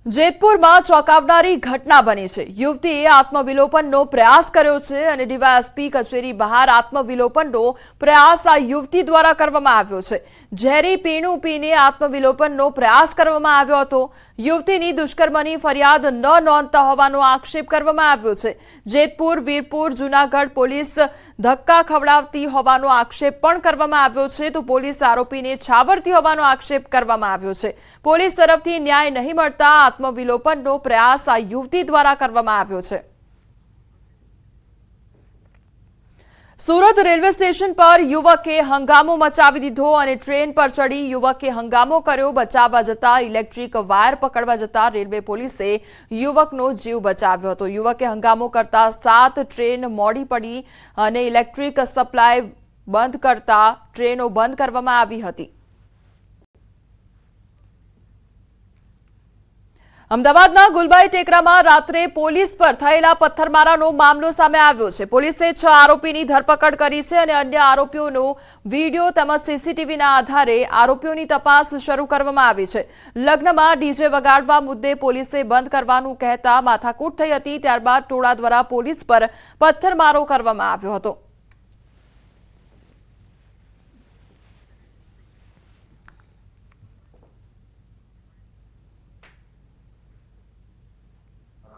જેતપુરમાં ચોંકાવનારી ઘટના બની છે। યુવતીએ આત્મવિલોપનનો પ્રયાસ કર્યો છે અને ડીવાયએસપી કચેરી બહાર આત્મવિલોપનનો પ્રયાસ આ યુવતી દ્વારા કરવામાં આવ્યો છે। ઝેરી પીણું પીને આત્મવિલોપનનો પ્રયાસ કરવામાં આવ્યો હતો। યુવતીની દુષ્કર્મની ફરિયાદ ન નોંધતા હોવાનો આક્ષેપ કરવામાં આવ્યો છે। જેતપુર, વીરપુર, જૂનાગઢ પોલીસ ધક્કા ખવડાવતી હોવાનો આક્ષેપ પણ કરવામાં આવ્યો છે, તો પોલીસ આરોપીને છાવરતી હોવાનો આક્ષેપ કરવામાં આવ્યો છે। પોલીસ તરફથી ન્યાય નહીં મળતા આત્મવિલોપનનો પ્રયાસ આ યુવતી દ્વારા કરવામાં આવ્યો છે। સુરત રેલવે સ્ટેશન પર યુવકે હંગામો મચાવી દીધો અને ટ્રેન પર ચડી યુવકે હંગામો કર્યો। બચાવવા જતા ઇલેક્ટ્રિક વાયર પકડવા જતા રેલવે પોલીસે યુવકનો જીવ બચાવ્યો હતો। યુવકે હંગામો કરતા 7 ટ્રેન મોડી પડી અને ઇલેક્ટ્રિક સપ્લાય બંધ કરતા ટ્રેનો બંધ કરવામાં આવી હતી। અમદાવાદના ગુલબાઈ ટેકરામાં રાત્રે પોલીસ પર થયેલા પથ્થરમારાનો મામલો સામે આવ્યો છે। પોલીસે 6 આરોપીની ધરપકડ કરી છે અને અન્ય આરોપીઓનો વિડીયો તેમજ સીસીટીવીના આધારે આરોપીઓની તપાસ શરૂ કરવામાં આવી છે। લગ્નમાં ડીજે વગાડવા મુદ્દે પોલીસે બંધ કરવાનું કહેતા માથાકૂટ થઈ હતી। ત્યારબાદ ટોળા દ્વારા પોલીસ પર પથ્થરમારો કરવામાં આવ્યો હતો।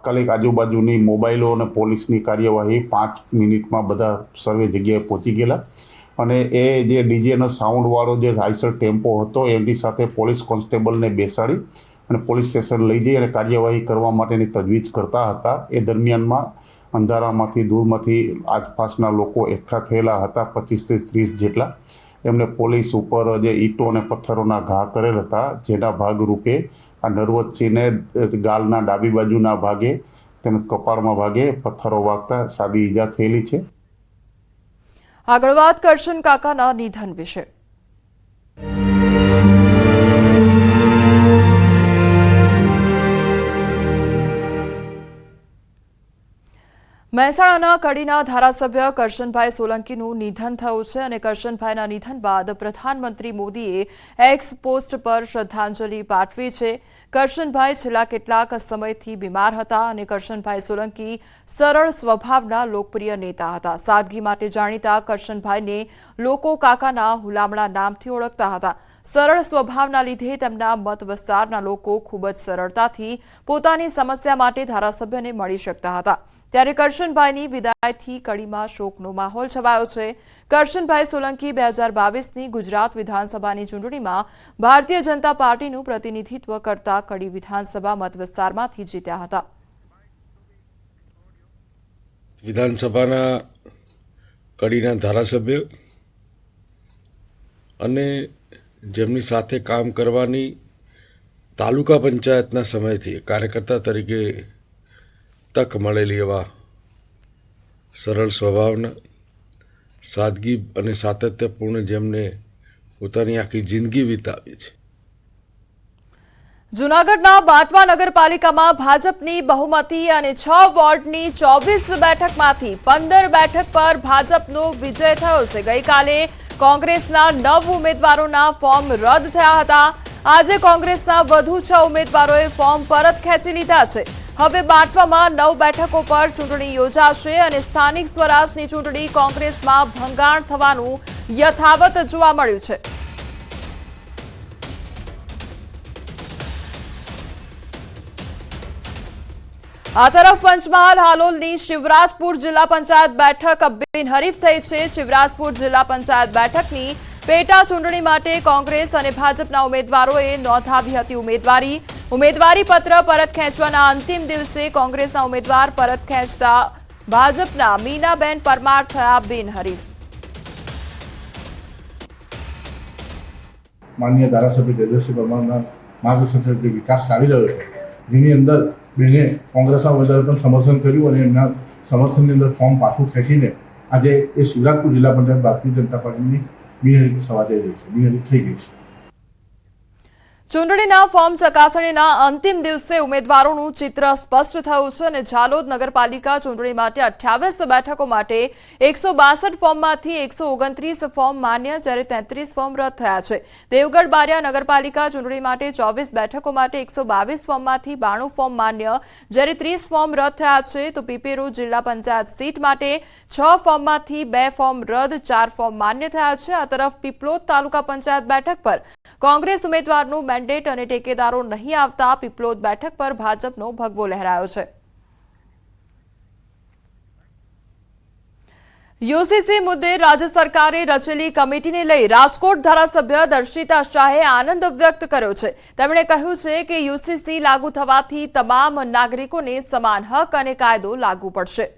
તાત્કાલિક આજુબાજુની મોબાઈલો અને પોલીસની કાર્યવાહી 5 મિનિટમાં બધા સર્વે જગ્યાએ પહોંચી ગયેલા અને એ જે ડીજેનો સાઉન્ડવાળો જે રાઇસર ટેમ્પો હતો એની સાથે પોલીસ કોન્સ્ટેબલને બેસાડી અને પોલીસ સ્ટેશન લઈ જઈ અને કાર્યવાહી કરવા માટેની તજવીજ કરતા હતા। એ દરમિયાનમાં અંધારામાંથી દૂરમાંથી આસપાસના લોકો એકઠા થયેલા હતા, 25 થી 30 જેટલા। એમને પોલીસ ઉપર જે ઈંટો અને પથ્થરોના ઘા કરેલ હતા, જેના ભાગરૂપે આ નરવતસિંહને ગાલના ડાબી બાજુના ભાગે તેમજ કપાળમાં ભાગે પથ્થરો વાગતા સાદી ઈજા થયેલી છે। આગળ વાત કરશન કાકાના નિધન વિશે। મહેસાણાના કડીના ધારાસભ્ય કરશનભાઈ સોલંકીનું નિધન થયું છે અને કરશનભાઈના નિધન બાદ પ્રધાનમંત્રી મોદીએ એક્સ પોસ્ટ પર શ્રદ્ધાંજલિ પાઠવી છે। કરશનભાઈ છેલ્લા કેટલાક સમયથી બીમાર હતા અને કરશનભાઈ સોલંકી સરળ સ્વભાવના લોકપ્રિય નેતા હતા। સાદગી માટે જાણીતા કરશનભાઈને લોકો કાકાના હુલામણા નામથી ઓળખતા હતા। સરળ સ્વભાવના લીધે તેમના મત વિસ્તારના લોકો ખૂબ જ સરળતાથી પોતાની સમસ્યા માટે ધારાસભ્યને મળી શકતા હતા। ત્યારે કરશનભાઈની વિદાયથી કડીમાં શોકનો માહોલ છવાયો છે। કરશનભાઈ સોલંકી 2022ની ગુજરાત વિધાનસભાની ચૂંટણીમાં ભારતીય જનતા પાર્ટીનું પ્રતિનિધિત્વ કરતા કડી વિધાનસભા મત વિસ્તારમાંથી જીત્યા હતા। વિધાનસભાના કડીના ધારાસભ્ય અને જેમની સાથે કામ કરવાની તાલુકા પંચાયતના સમયથી કાર્યકર્તા તરીકે તક મળેલી એવા સરળ સ્વભાવના, સાદગી અને સાતત્યપૂર્ણ જેમને પોતાની આખી જિંદગી વિતાવી છે। જૂનાગઢના બાંટવા નગરપાલિકામાં ભાજપની બહુમતી અને 6 વોર્ડની 24 બેઠકમાંથી 15 બેઠક પર ભાજપનો વિજય થયો છે। ગઈકાલે કોંગ્રેસના 9 ઉમેદવારોના ફોર્મ રદ થયા હતા। આજે કોંગ્રેસના વધુ 6 ઉમેદવારોએ ફોર્મ પરત ખેંચી લીધા છે। હવે બાંટવામાં 9 બેઠકો પર ચૂંટણી યોજાશે અને સ્થાનિક સ્વરાજની ચૂંટણી કોંગ્રેસમાં ભંગાણ થવાનું યથાવત જોવા મળ્યું છે। આ તરફ પંચમહાલ હાલોલની શિવરાજપુર જિલ્લા પંચાયત બેઠક બિનહરીફ થઈ છે। શિવરાજપુર જિલ્લા પંચાયત બેઠકની પેટા ચૂંટણી માટે કોંગ્રેસ અને ભાજપના ઉમેદવારોએ નોંધાવી હતી ઉમેદવારી પત્ર પરત ખેંચવાના અંતિમ દિવસે કોંગ્રેસના ઉમેદવાર પરત ખેંચતા ભાજપના મીનાબેન પરમાર થયા બિનહરીફ। માનનીય ધારાસભ્ય તેજસ્વી પરમારના માર્ગદર્શન હેઠળ વિકાસ ચાલી રહ્યો છે, જેની અંદર બેને કોંગ્રેસના ઉમેદવારે પણ સમર્થન કર્યું અને એમના સમર્થનની અંદર ફોર્મ પાછું ખેંચીને આજે એ શિવરાજપુર જિલ્લા પંચાયત ભારતીય જનતા પાર્ટીની બિનહરીફ થવા જઈ રહી છે, બિનહરીફ થઈ ગઈ છે। ચૂંટણીના ફોર્મ ચકાસણીના અંતિમ દિવસે ઉમેદવારોનું ચિત્ર સ્પષ્ટ થયું છે અને ઝાલોદ નગરપાલિકા ચૂંટણી માટે 28 બેઠકો માટે 162 ફોર્મમાંથી 129 ફોર્મ માન્ય જ્યારે 33 ફોર્મ રદ થયા છે। દેવગઢ બારિયા નગરપાલિકા ચૂંટણી માટે 24 બેઠકો માટે 122 ફોર્મમાંથી 92 ફોર્મ માન્ય જ્યારે 30 ફોર્મ રદ થયા છે। તો પીપેરો જિલ્લા પંચાયત સીટ માટે 6 ફોર્મમાંથી 2 ફોર્મ રદ 4 ફોર્મ માન્ય થયા છે। આ તરફ પીપલોદ તાલુકા પંચાયત બેઠક પર કોંગ્રેસ ઉમેદવારનું મેન્ડેટ અને ટેકેદારો નહીં આવતા પીપલોદ બેઠક પર ભાજપનો ભગવો લહેરાયો છે। યુસીસી મુદ્દે રાજ્ય સરકારે રચેલી કમિટીને લઈ રાજકોટ ધારાસભ્ય દર્શિતા શાહે આનંદ વ્યક્ત કર્યો છે। તેમણે કહ્યું છે કે યુસીસી લાગુ થવાથી તમામ નાગરિકોને સમાન હક અને કાયદો લાગુ પડશે।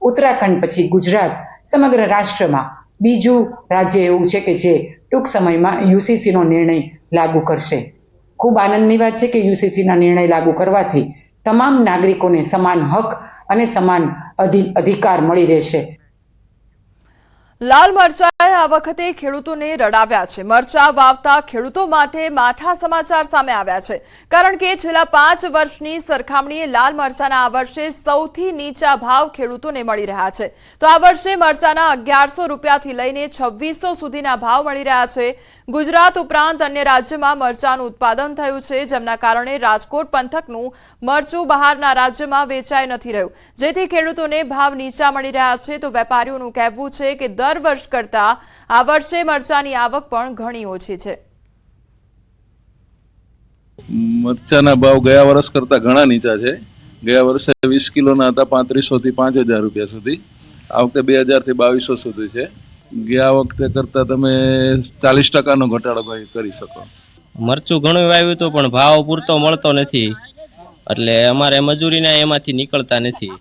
ઉત્તરાખંડ પછી ગુજરાત સમગ્ર રાષ્ટ્રમાં બીજું રાજ્ય એવું છે કે જે ટૂંક સમયમાં યુસીસીનો નિર્ણય લાગુ કરશે। ખૂબ આનંદની વાત છે કે યુસીસીના નિર્ણય લાગુ કરવાથી તમામ નાગરિકોને સમાન હક અને સમાન અધિકાર મળી રહેશે। લાલ મરચાએ આ વખતે ખેડૂતોને રડાવ્યા છે। મરચા વાવતા ખેડૂતો માટે માઠા સમાચાર સામે આવ્યા છે કારણ કે છેલ્લા 5 વર્ષની સરખામણીએ લાલ મરચાના આ વર્ષે સૌથી નીચા ભાવ ખેડૂતોને મળી રહ્યા છે। તો આ વર્ષે મરચાના 1100 રૂપિયાથી લઈને 2600 સુધીના ભાવ મળી રહ્યા છે। ગુજરાત ઉપરાંત અન્ય રાજ્યમાં મરચાનું ઉત્પાદન થયું છે જેમના કારણે રાજકોટ પંથકનું મરચું બહારના રાજ્યમાં વેચાઈ નથી રહ્યું જેથી ખેડૂતોને ભાવ નીચા મળી રહ્યા છે। તો વેપારીઓનું કહેવું છે કે દર વર્ષ કરતા આ વર્ષે મરચાની આવક પણ ઘણી ઓછી છે। મરચાના ભાવ ગયા વર્ષ કરતા ઘણા નીચા છે। ગયા વર્ષે 20 કિલોના હતા 3500 થી 5000 રૂપિયા સુધી, આ વખતે 2000 થી 2200 સુધી છે। ગયા વખતે કરતા તમે 40% ઘટાડો કરી શકો। મરચું ઘણું વાવ્યું હતું પણ ભાવ પૂરતો મળતો નથી એટલે અમારે મજૂરીના એમાંથી નીકળતા નથી।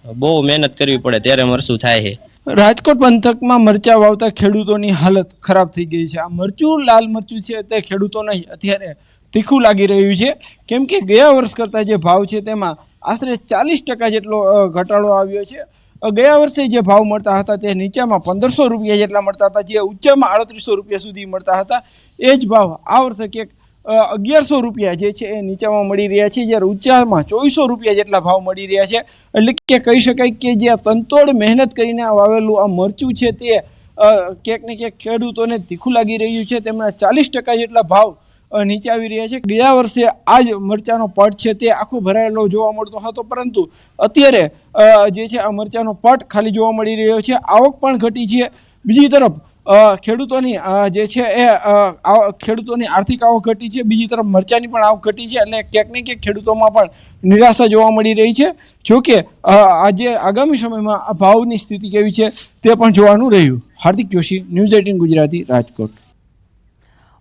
બહુ મહેનત કરવી પડે ત્યારે મરચું થાય છે। રાજકોટ પંથકમાં મરચા વાવતા ખેડૂતોની હાલત ખરાબ થઈ ગઈ છે। આ મરચું લાલ મરચું છે તે ખેડૂતોને અત્યારે તીખું લાગી રહ્યું છે કેમ કે ગયા વર્ષ કરતાં જે ભાવ છે તેમાં આશરે 40% જેટલો ઘટાડો આવ્યો છે। ગયા વર્ષે જે ભાવ મળતા હતા તે નીચામાં 1500 રૂપિયા જેટલા મળતા હતા, જે ઉચ્ચમાં 3800 રૂપિયા સુધી મળતા હતા। એ જ ભાવ આ વર્ષે ક્યાંક 1100 રૂપિયા જે છે એ નીચામાં મળી રહ્યા છે જ્યારે ઊંચામાં 2400 રૂપિયા જેટલા ભાવ મળી રહ્યા છે। એટલે કે કહી શકાય કે જે તનતોડ મહેનત કરીને વાવેલું આ મરચું છે તે ક્યાંક ને ક્યાંક ખેડૂતોને તીખું લાગી રહ્યું છે। તેમના 40% જેટલા ભાવ નીચે આવી રહ્યા છે। ગયા વર્ષે આ જ મરચાનો પટ છે તે આખો ભરાયેલો જોવા મળતો હતો પરંતુ અત્યારે જે છે આ મરચાનો પટ ખાલી જોવા મળી રહ્યો છે। આવક પણ ઘટી છે। બીજી તરફ ખેડૂતોની જે છે એ ખેડૂતોની આર્થિક આવક ઘટી છે, બીજી તરફ મરચાની પણ આવક ઘટી છે એટલે ક્યાંક ને ક્યાંક ખેડૂતોમાં પણ નિરાશા જોવા મળી રહી છે। જોકે આજે આગામી સમયમાં આ ભાવની સ્થિતિ કેવી છે તે પણ જોવાનું રહ્યું। હાર્દિક જોશી, ન્યૂઝ 18 ગુજરાતી, રાજકોટ।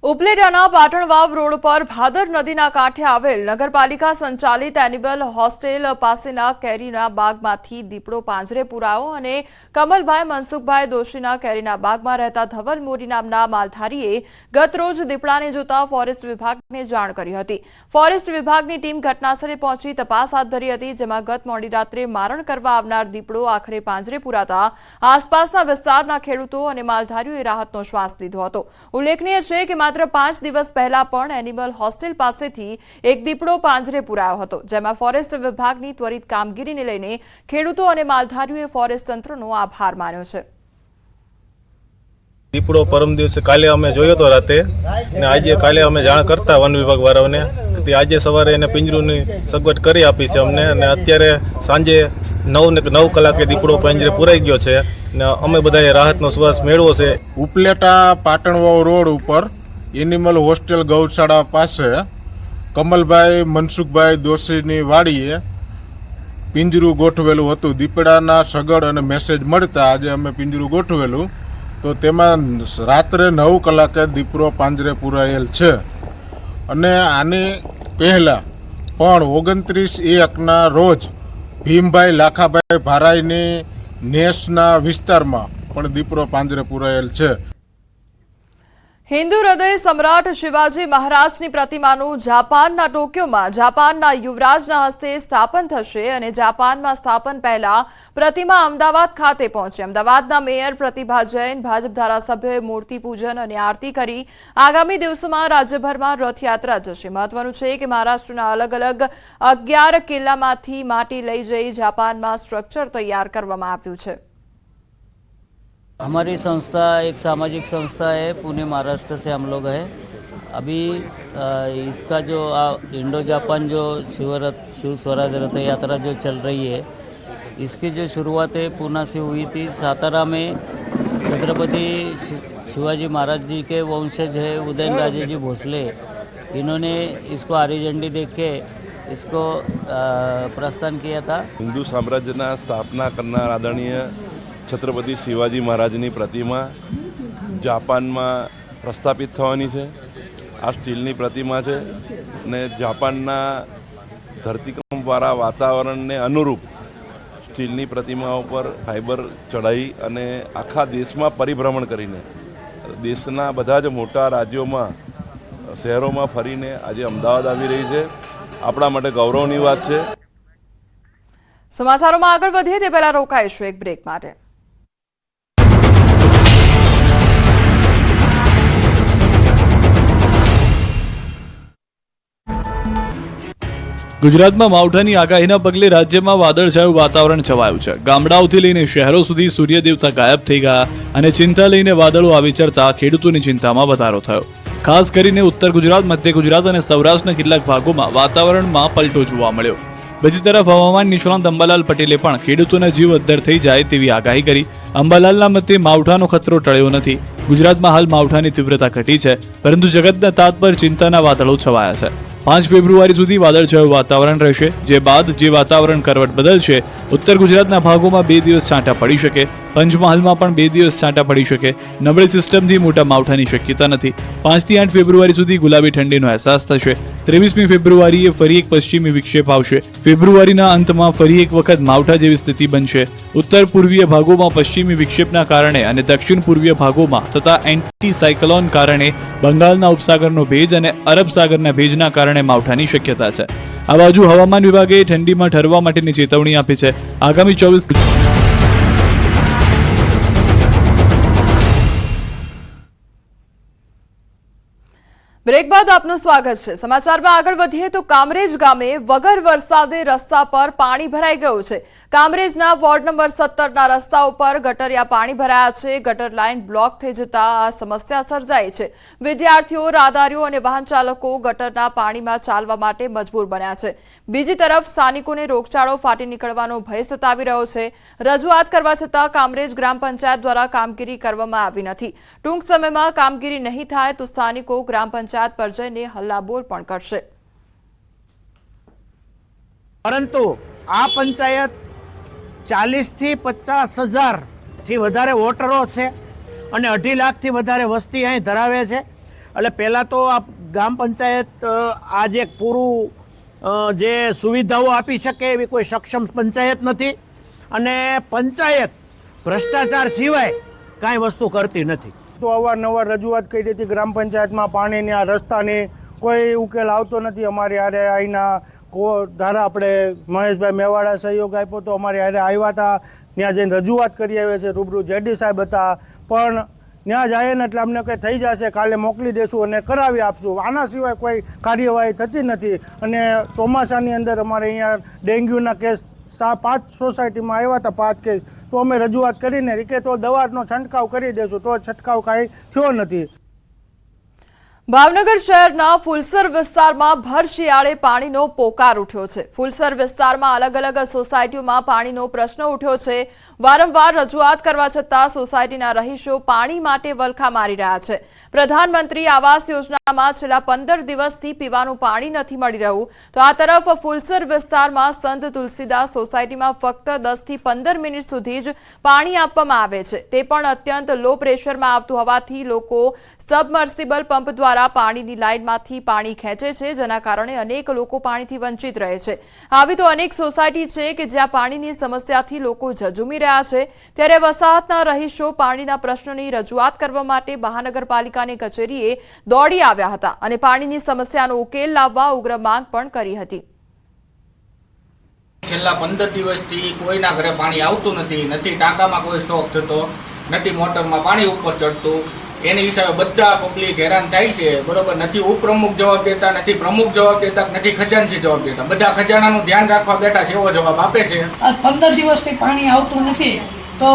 ઉપલેટાના પાટણવાવ રોડ પર ભાદર નદીના કાંઠે આવેલ નગરપાલિકા સંચાલિત એનિમલ હોસ્ટેલ પાસેના કેરીના બાગમાંથી દીપડો પાંજરે પુરાયો અને કમલભાઈ મનસુખભાઈ દોશીના કેરીના બાગમાં રહેતા ધવલ મોરી નામના માલધારીએ ગતરોજ દીપડાને જોતા ફોરેસ્ટ વિભાગને જાણ કરી હતી। ફોરેસ્ટ વિભાગની ટીમ ઘટનાસ્થળે પહોંચી તપાસ હાથ ધરી હતી જેમાં ગત મોડી રાત્રે મારણ કરવા આવનાર દીપડો આખરે પાંજરે પુરાતા આસપાસના વિસ્તારના ખેડૂતો અને માલધારીઓએ રાહતનો શ્વાસ લીધો હતો। ઉલ્લેખનીય છે કે માત્ર 5 દિવસ પહેલા પણ એનિમલ હોસ્ટેલ પાસેથી એક દીપડો પાંજરે પુરાયો હતો જેમાં ફોરેસ્ટ વિભાગની ત્વરિત કામગીરીને લઈને ખેડૂતો અને માલધારીઓએ ફોરેસ્ટ તંત્રનો આભાર માન્યો છે। દીપડો પરમ દિવસે કાલે અમે જોયો હતો રાતે અને આજે કાલે અમે જાણ કરતા વન વિભાગ વાળાઓને તે આજે સવારે એને પિંજરુની સગવડ કરી આપી છે અમને અને અત્યારે સાંજે 9 કલાકે દીપડો પાંજરે પુરાઈ ગયો છે અને અમે બધાએ રાહતનો શ્વાસ મેળવ્યો છે। ઉપલેટા પાટણવાવ રોડ ઉપર એનિમલ હોસ્ટેલ ગૌશાળા પાસે કમલભાઈ મનસુખભાઈ દોશીની વાડીએ પિંજરું ગોઠવેલું હતું। દીપડાના સગડ અને મેસેજ મળતા આજે અમે પિંજરું ગોઠવેલું તો તેમાં રાત્રે 9 કલાકે દીપડો પાંજરે પુરાયેલ છે અને આની પહેલાં પણ 29/1ના રોજ ભીમભાઈ લાખાભાઈ ભારાઈની નેસના વિસ્તારમાં પણ દીપડો પાંજરે પુરાયેલ છે। હિન્દુ હૃદય સમ્રાટ શિવાજી મહારાજની પ્રતિમાનું જાપાનના ટોક્યોમાં જાપાનના યુવરાજના હસ્તે સ્થાપન થશે અને જાપાનમાં સ્થાપન પહેલા પ્રતિમા અમદાવાદ ખાતે પહોંચે. અમદાવાદના મેયર પ્રતિભા જૈન, ભાજપ ધારાસભ્યોએ મૂર્તિ પૂજન અને આરતી કરી આગામી દિવસોમાં રાજ્યભરમાં રથયાત્રા જશે. મહત્વનું છે કે મહારાષ્ટ્રના અલગ અલગ 11 કિલ્લામાંથી માટી લઈ જઈ જાપાનમાં સ્ટ્રક્ચર તૈયાર કરવામાં આવ્યું છે. हमारी संस्था एक सामाजिक संस्था है, पुणे महाराष्ट्र से हम लोग हैं. अभी इसका जो इंडो जापान जो शिव स्वराज रथ यात्रा जो चल रही है, इसकी जो शुरुआत है पूना से हुई थी. सातारा में छत्रपति शिवाजी महाराज जी के वंशज है उदयन राजे जी भोसले, इन्होंने इसको हरी झंडी देख के इसको प्रस्थान किया था. हिंदू साम्राज्यना स्थापना करनार आदरणीय छत्रपति शिवाजी महाराजनी प्रतिमा जापाનમાં પ્રસ્થાપિત થવાની છે. આ સ્ટીલની પ્રતિમા છે અને જાપાનના ધરતીકંપવાળા વાતાવરણને અનુરૂપ સ્ટીલની પ્રતિમાઓ પર ફાઇબર ચડાવી અને આખા દેશમાં પરિભ્રમણ કરીને દેશના બધા જ મોટા રાજ્યોમાં શહેરોમાં ફરીને આજે અમદાવાદ આવી રહી છે. આપણા માટે ગૌરવની વાત છે. સમાચારોમાં આગળ વધીએ તે પહેલા રોકાઈશું એક બ્રેક માટે. ગુજરાતમાં માવઠાની આગાહીના પગલે રાજ્યમાં વાદળછાયું વાતાવરણ છવાયું છે. ગામડાઓથી લઈને શહેરો સુધી સૂર્ય દેવતા ગાયબ થઈ ગયા અને ચિંતા લઈને વાદળો આવી ચડતા ખેડૂતોની ચિંતામાં વધારો થયો. ખાસ કરીને ઉત્તર ગુજરાત, મધ્ય ગુજરાત અને સૌરાષ્ટ્રના કેટલાક ભાગોમાં વાતાવરણમાં પલટો જોવા મળ્યો. બીજી તરફ હવામાન નિષ્ણાંત અંબાલાલ પટેલે પણ ખેડૂતોના જીવ અદ્ધર થઈ જાય તેવી આગાહી કરી. અંબાલાલના મતે માવઠાનો ખતરો ટળ્યો નથી. ગુજરાતમાં હાલ માવઠાની તીવ્રતા ઘટી છે, પરંતુ જગતના તાત પર ચિંતાના વાદળો છવાયા છે. 5 ફેબ્રુઆરી સુધી વાદળછાયું વાતાવરણ રહેશે, જે બાદ જે વાતાવરણ કરવટ બદલશે. ઉત્તર ગુજરાતના ભાગોમાં 2 દિવસ છાંટા પડી શકે. પંચમહાલમાં પણ 2 દિવસ છાંટા પડી શકે. નબળી સિસ્ટમથી મોટા માવઠાની શક્યતા નથી. 5 થી 8 ફેબ્રુઆરી સુધી ગુલાબી ઠંડીનો અહેસાસ થશે. 23મી ફેબ્રુઆરીએ ફરી એક પશ્ચિમી વિક્ષેપ આવશે. ફેબ્રુઆરીના અંતમાં ફરી એક વખત માવઠા જેવી સ્થિતિ બનશે. ઉત્તર પૂર્વીય ભાગોમાં પશ્ચિમી વિક્ષેપના કારણે અને દક્ષિણ પૂર્વીય ભાગોમાં થતા એન્ટી સાયક્લોન કારણે બંગાળના ઉપસાગરનો ભેજ અને અરબ સાગરના ભેજના કારણે માવઠાની શક્યતા છે. આ બાજુ હવામાન વિભાગે ઠંડીમાં ઠરવા માટેની ચેતવણી આપી છે. આગામી 24 બ્રેક બાદ આપનું સ્વાગત છે. સમાચારમાં આગળ વધીએ તો કામરેજ ગામે વગર વરસાદે રસ્તા પર પાણી ભરાઈ ગયું છે. કામરેજના વોર્ડ નંબર 17ના રસ્તા ઉપર ગટરિયા પાણી ભરાયા છે. ગટર લાઇન બ્લોક થઈ જતા આ સમસ્યા સર્જાઈ છે. વિદ્યાર્થીઓ, રાહદારીઓ અને વાહન ચાલકો ગટરના પાણીમાં ચાલવા માટે મજબૂર બન્યા છે. બીજી તરફ સ્થાનિકોને રોગચાળો ફાટી નીકળવાનો ભય સતાવી રહ્યો છે. રજૂઆત કરવા છતાં કામરેજ ગ્રામ પંચાયત દ્વારા કામગીરી કરવામાં આવી નથી. ટૂંક સમયમાં કામગીરી નહીં થાય તો સ્થાનિકો ગ્રામ પંચાયત પર જઈને હલ્લાબોલ પણ કરશે. પરંતુ આ પંચાયત 40 થી 50 હજાર થી વધારે વોટરો છે અને 2.5 લાખથી વધારે વસ્તી અહીં ધરાવે છે. એટલે પહેલાં તો આ ગ્રામ પંચાયત આજે પૂરું જે સુવિધાઓ આપી શકે એવી કોઈ સક્ષમ પંચાયત નથી અને પંચાયત ભ્રષ્ટાચાર સિવાય કાંઈ વસ્તુ કરતી નથી. તો અવારનવાર રજૂઆત કરી હતી ગ્રામ પંચાયતમાં પાણીની આ રસ્તાની કોઈ ઉકેલ આવતો નથી. અમારી હારે અહીંના ધારા આપણે મહેશભાઈ મેવાડા સહયોગ આપ્યો તો અમારી હારે આવ્યા હતા. ત્યાં જઈને રજૂઆત કરી આવ્યા છે. રૂબરૂ જેડી સાહેબ હતા, પણ ત્યાં જાય ને એટલે અમને કંઈ થઈ જશે, કાલે મોકલી દેશું અને કરાવી આપશું. આના સિવાય કોઈ કાર્યવાહી થતી નથી. અને ચોમાસાની અંદર અમારે અહીંયા ડેન્ગ્યુના કેસ 5 સોસાયટીમાં આવ્યા હતા, 5 કેસ. તો અમે રજૂઆત કરીને કે તો દવાનો છંટકાવ કરી દેશું, તો છંટકાવ કાંઈ થયો નથી. ભાવનગર શહેરના ફુલસર વિસ્તારમાં ભર શિયાળે પાણીનો પોકાર ઉઠ્યો છે. ફુલસર વિસ્તારમાં અલગ અલગ સોસાયટીઓમાં પાણીનો પ્રશ્ન ઉઠ્યો છે. વારંવાર રજૂઆત કરવા છતાં સોસાયટીના રહીશો પાણી માટે વલખા મારી રહ્યા છે. પ્રધાનમંત્રી આવાસ યોજનામાં છેલ્લા 15 દિવસથી પીવાનું પાણી નથી મળી રહ્યું, તો આ તરફ ફુલસર વિસ્તારમાં સંત તુલસીદાસ સોસાયટીમાં ફક્ત 10 થી 15 મિનિટ સુધી જ પાણી આપવામાં આવે છે. તે પણ અત્યંત લો પ્રેશરમાં આવતું હોવાથી લોકો સબમર્સિબલ પંપ દ્વારા પાણીની લાઇનમાંથી પાણી ખેંચે છે, જેના કારણે અનેક લોકો પાણીથી વંચિત રહે છે. આવી તો અનેક સોસાયટી છે કે જ્યાં પાણીની સમસ્યાથી લોકો ઝઝૂમી રહ્યા રહ્યા છે, ત્યારે વસાહતના રહીશો પાણીના પ્રશ્નની રજૂઆત કરવા માટે મહાનગરપાલિકાની કચેરીએ દોડી આવ્યા હતા અને પાણીની સમસ્યાનો ઉકેલ લાવવા ઉગ્ર માંગ પણ કરી હતી. છેલ્લા 15 દિવસથી કોઈના ઘરે પાણી આવતું નથી, નથી ટાંકામાં કોઈ સ્ટોક થતો, નથી મોટરમાં પાણી ઉપર ચડતું. એની હિસાબે બધા પબ્લિક હેરાન થાય છે. બરોબર, નથી ઉપપ્રમુખ જવાબ દેતા, નથી પ્રમુખ જવાબ દેતા, નથી ખજાનચી જવાબ દેતા. બધા ખજાનાનું ધ્યાન રાખવા બેઠા છે એવો જવાબ આપે છે. 15 દિવસથી પાણી આવતું નથી તો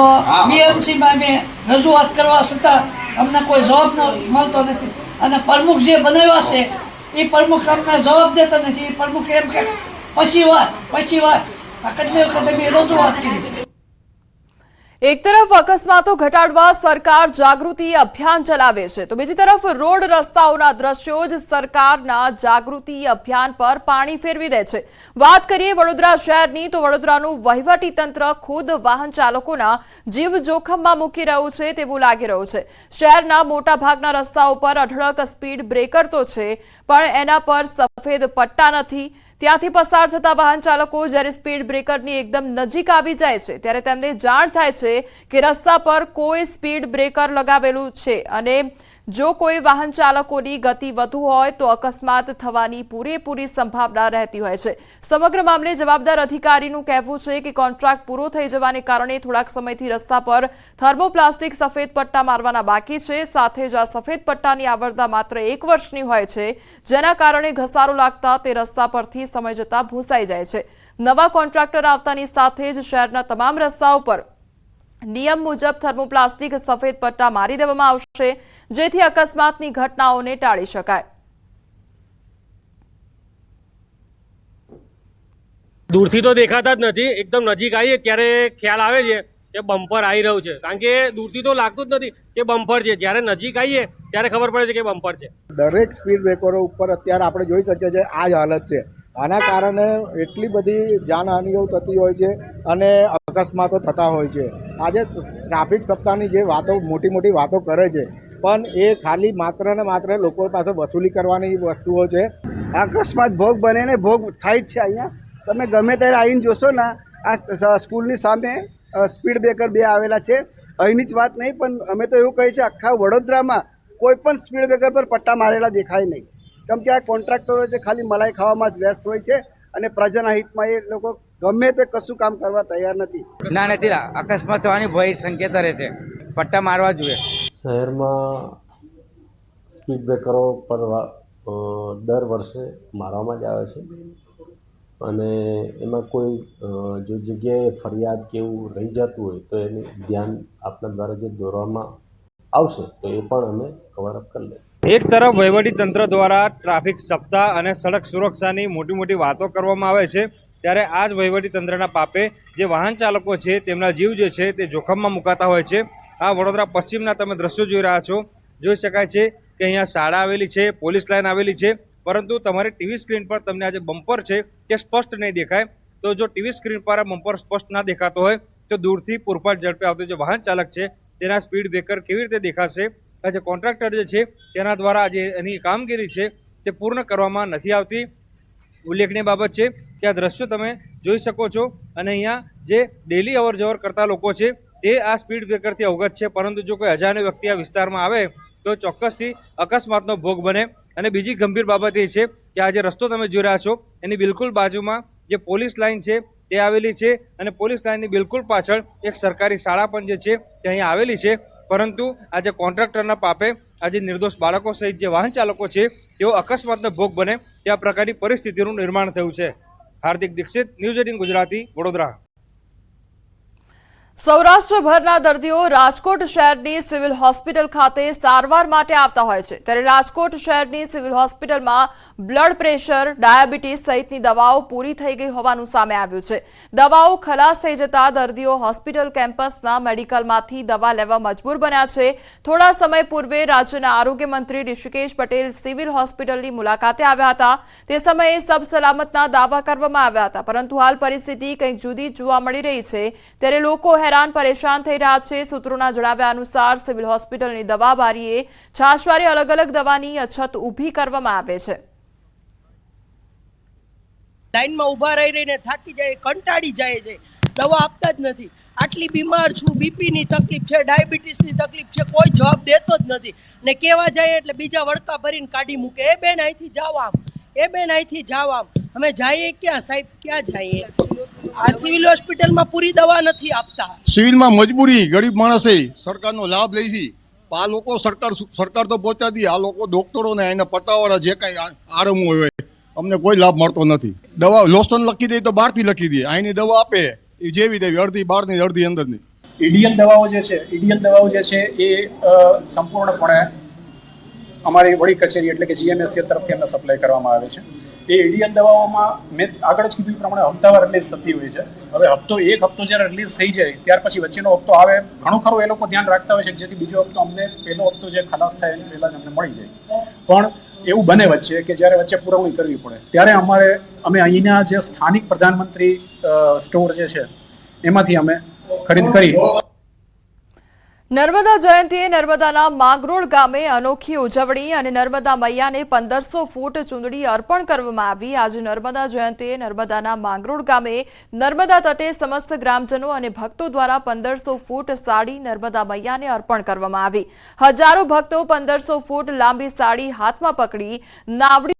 બીએમસી માં અમે રજૂઆત કરવા છતાં અમને કોઈ જવાબ મળતો નથી અને પ્રમુખ જે બનાવ્યા છે એ પ્રમુખ અમને જવાબ દેતા નથી. એ પ્રમુખ એમ કે પછી વાત આ કેટલી વખત અમે રજૂઆત કરી. એક તરફ અકસ્માતો ઘટાડવા સરકાર જાગૃતિ અભિયાન ચલાવે છે, તો બીજી તરફ રોડ રસ્તાઓના દ્રશ્યો જ સરકારના જાગૃતિ અભિયાન પર પાણી ફેરવી દે છે. વાત કરીએ વડોદરા શહેરની, તો વડોદરાનું વહીવટી તંત્ર ખુદ વાહન ચાલકોના જીવ જોખમમાં મૂકી રહ્યું છે તેવું લાગી રહ્યું છે. શહેરના મોટા ભાગના રસ્તાઓ પર અઢળક સ્પીડ બ્રેકર તો છે, પણ એના પર સફેદ પટ્ટા નથી. ત્યાંથી પસાર થતા વાહન ચાલકો જ્યારે સ્પીડ બ્રેકરની એકદમ નજીક આવી જાય છે ત્યારે તેમને જાણ થાય છે કે રસ્તા પર કોઈ સ્પીડ બ્રેકર લગાવેલું છે અને જો કોઈ વાહન ચાલકોની ગતિ વધુ હોય તો અકસ્માત થવાની પૂરેપૂરી સંભાવના રહેતી હોય છે. સમગ્ર મામલે જવાબદાર અધિકારીનું કહેવું છે કે કોન્ટ્રાક્ટ પૂરો થઈ જવાને કારણે થોડાક સમયથી રસ્તા પર થર્મોપ્લાસ્ટિક સફેદ પટ્ટા મારવાના બાકી છે. સાથે જ આ સફેદ પટ્ટાની આવરદા માત્ર 1 વર્ષની હોય છે, જેના કારણે ઘસારો લાગતા તે રસ્તા પરથી સમય જતા ભૂંસાઈ જાય છે. નવા કોન્ટ્રાક્ટર આવતાની સાથે જ શહેરના તમામ રસ્તાઓ પર નિયમ મુજબ થર્મોપ્લાસ્ટિક સફેદ પટ્ટા મારી દેવામાં આવશે, જેથી અકસ્માતની ઘટનાઓને ટાળી શકાય. દૂરથી તો દેખાતા જ નથી, એકદમ નજીક આવીએ ત્યારે ખ્યાલ આવે છે કે બમ્પર આવી રહ્યું છે, કારણ કે દૂરથી તો લાગતું જ નથી કે બમ્પર છે. જ્યારે નજીક આવીએ ત્યારે ખબર પડે છે કે બમ્પર છે. દરેક સ્પીડ બ્રેકરો ઉપર અત્યારે આપણે જોઈ શકીએ છીએ આ જ હાલત છે. આના કારણે એટલી બધી જાનહાનિઓ થતી હોય છે અને અકસ્માતો થતા હોય છે. આજે ટ્રાફિક સપ્તાહની જે વાતો મોટી વાતો કરે છે, પણ એ ખાલી માત્ર ને માત્ર લોકો પાસે વસૂલી કરવાની વસ્તુઓ છે. અકસ્માત ભોગ બને ને ભોગ થાય જ છે. અહીંયા તમે ગમે ત્યારે આવીને જોશો ને, આ સ્કૂલની સામે સ્પીડ બ્રેકર 2 આવેલા છે. અહીંની જ વાત નહીં, પણ અમે તો એવું કહીએ છીએ આખા વડોદરામાં કોઈ પણ સ્પીડ બ્રેકર પર પટ્ટા મારેલા દેખાય નહીં. કેમ કે આ કોન્ટ્રાક્ટરો છે ખાલી મલાઈ ખાવામાં જ વ્યસ્ત હોય છે અને પ્રજાના હિતમાં એ લોકો ગમે તે કશું કામ કરવા તૈયાર નથી. ના નથી, અકસ્માત થવાની ભય સંકેત રહે છે, પટ્ટા મારવા જોઈએ. શહેરમાં સ્પીડ બ્રેકરો પર દર વર્ષે મારવામાં જ આવે છે અને એમાં કોઈ જો જગ્યાએ ફરિયાદ કે એવું રહી જતું હોય તો એનું ધ્યાન આપણા દ્વારા જે દોરવામાં આવશે તો એ પણ અમે કવર અપ કરી લઈશું. એક તરફ વહીવટી તંત્ર દ્વારા ટ્રાફિક સપ્તાહ અને સડક સુરક્ષાની મોટી વાતો કરવામાં આવે છે, ત્યારે આ જ વહીવટી તંત્રના પાપે જે વાહન ચાલકો છે તેમના જીવ જે છે તે જોખમમાં મુકાતા હોય છે. આ વડોદરા પશ્ચિમના તમે દ્રશ્યો જોઈ રહ્યા છો. જોઈ શકાય છે કે અહીંયા શાળા આવેલી છે, પોલીસ લાઇન આવેલી છે, પરંતુ તમારી ટીવી સ્ક્રીન પર તમને આ જે બમ્પર છે તે સ્પષ્ટ નહીં દેખાય. તો જો ટીવી સ્ક્રીન પર આ બમ્પર સ્પષ્ટ ના દેખાતો હોય તો દૂરથી પૂરપાટ ઝડપે આવતો જે વાહન ચાલક છે તેના સ્પીડ બ્રેકર કેવી રીતે દેખાશે? આ જે કોન્ટ્રાક્ટર જે છે તેના દ્વારા જે એની કામગીરી છે તે પૂર્ણ કરવામાં નથી આવતી. ઉલ્લેખનીય બાબત છે કે આ દ્રશ્યો તમે જોઈ શકો છો અને અહીંયા જે ડેલી અવર જવર કરતા લોકો છે તે આ સ્પીડ બ્રેકરથી અવગત છે, પરંતુ જો કોઈ અજાણ્યો વ્યક્તિ આ વિસ્તારમાં આવે તો ચોક્કસથી અકસ્માતનો ભોગ બને. અને બીજી ગંભીર બાબત એ છે કે આ જે રસ્તો તમે જોઈ રહ્યા છો એની બિલકુલ બાજુમાં જે પોલીસ લાઇન છે તે આવેલી છે અને પોલીસ લાઇનની બિલકુલ પાછળ એક સરકારી શાળા પણ જે છે તે અહીંયા આવેલી છે. પરંતુ આ જે કોન્ટ્રાક્ટરના પાપે આજે નિર્દોષ બાળકો સહિત જે વાહન ચાલકો છે તેઓ અકસ્માતનો ભોગ બને તે પ્રકારની પરિસ્થિતિનું નિર્માણ થયું છે. હાર્દિક દીક્ષિત, ન્યૂઝ 18 ગુજરાતી, વડોદરા. સૌરાષ્ટ્રભરના દર્દીઓ રાજકોટ શહેરની સિવિલ હોસ્પિટલ ખાતે સારવાર માટે આવતા હોય છે, ત્યારે રાજકોટ શહેરની સિવિલ હોસ્પિટલમાં બ્લડ પ્રેશર, ડાયાબિટીસ સહિતની દવાઓ પૂરી થઈ ગઈ હોવાનું સામે આવ્યું છે. દવાઓ ખલાસ થઈ જતા દર્દીઓ હોસ્પિટલ કેમ્પસના મેડિકલમાંથી દવા લેવા મજબૂર બન્યા છે. થોડા સમય પૂર્વે રાજ્યના આરોગ્ય મંત્રી ઋષિકેશ પટેલ સિવિલ હોસ્પિટલની મુલાકાતે આવ્યા હતા. તે સમયે સબ સલામતના દાવા કરવામાં આવ્યા હતા, પરંતુ હાલ પરિસ્થિતિ કંઈક જુદી જોવા મળી રહી છે, ત્યારે લોકો હેરાન પરેશાન થઈ રહ્યા છે. સૂત્રોના જણાવ્યા અનુસાર સિવિલ હોસ્પિટલની દવા બારીએ છાશવારે અલગ અલગ દવાની અછત ઊભી કરવામાં આવે છે. લાઈનમાં ઊભા રહીને થાકી જાય, કંટાળી જાય છે, દવા આપતા જ નથી. આટલી બીમાર છું, બીપીની તકલીફ છે, ડાયાબિટીસની તકલીફ છે, કોઈ જવાબ દેતો જ નથી ને કહેવા જાય એટલે બીજા વળકા ભરીને કાઢી મૂકે, એ બેન અહીંથી જાઓ આમ, એ બેન અહીંથી જાઓ આમ. અમે જઈએ ક્યાં સાહેબ, ક્યાં જઈએ? આ સિવિલ હોસ્પિટલમાં પૂરી દવા નથી આપતા. સિવિલમાં મજબૂરી ગરીબ માણસે સરકારનો લાભ લે છે. આ લોકો સરકાર તો પહોંચાડી, આ લોકો ડોક્ટરોને એના પટ્ટાવાળા જે કાંઈ આરામ હોય અમને કોઈ લાભ મળતો નથી. દવા લોશન લખી દે તો બહારથી લખી દે, અહીંની દવા આપે એ જેવી તેવી, અડધી બહારની અડધી અંદરની. ઈડીએલ દવાઓ જે છે એ સંપૂર્ણપણે અમારી વડી કચેરી એટલે કે GMSCL તરફથી અમને સપ્લાય કરવામાં આવે છે. એ ઈડીએલ દવાઓમાં મેં આગળ જ કીધું પ્રમાણે હપ્તાવાર રિલીઝ થતી હોય છે. હવે એક હપ્તો જ્યારે રિલીઝ થઈ જાય ત્યાર પછી વચ્ચેનો હપ્તો આવે, ઘણું ખરું એ લોકો ધ્યાન રાખતા હોય છે જેથી બીજો હપ્તો અમને પહેલો હપ્તો જે ખલાસ થાય એની પહેલાં જ અમને મળી જાય. પણ એવું બને વચ્ચે કે જ્યારે વચ્ચે પુરવણી કરવી પડે ત્યારે અમે અહીંના જે સ્થાનિક પ્રધાનમંત્રી સ્ટોર જે છે એમાંથી અમે ખરીદ કરી. નર્મદા જયંતીએ નર્મદાના માંગરોળ ગામે અનોખી ઉજવણી અને નર્મદા મૈયાને 1500 ફૂટ ચૂંદડી અર્પણ કરવામાં આવી. આજે નર્મદા જયંતીએ નર્મદાના માંગરોળ ગામે નર્મદા તટે સમસ્ત ગ્રામજનો અને ભક્તો દ્વારા 1500 ફૂટ સાડી નર્મદા મૈયાને અર્પણ કરવામાં આવી. હજારો ભક્તો 1500 ફૂટ લાંબી સાડી હાથમાં પકડી નાવડી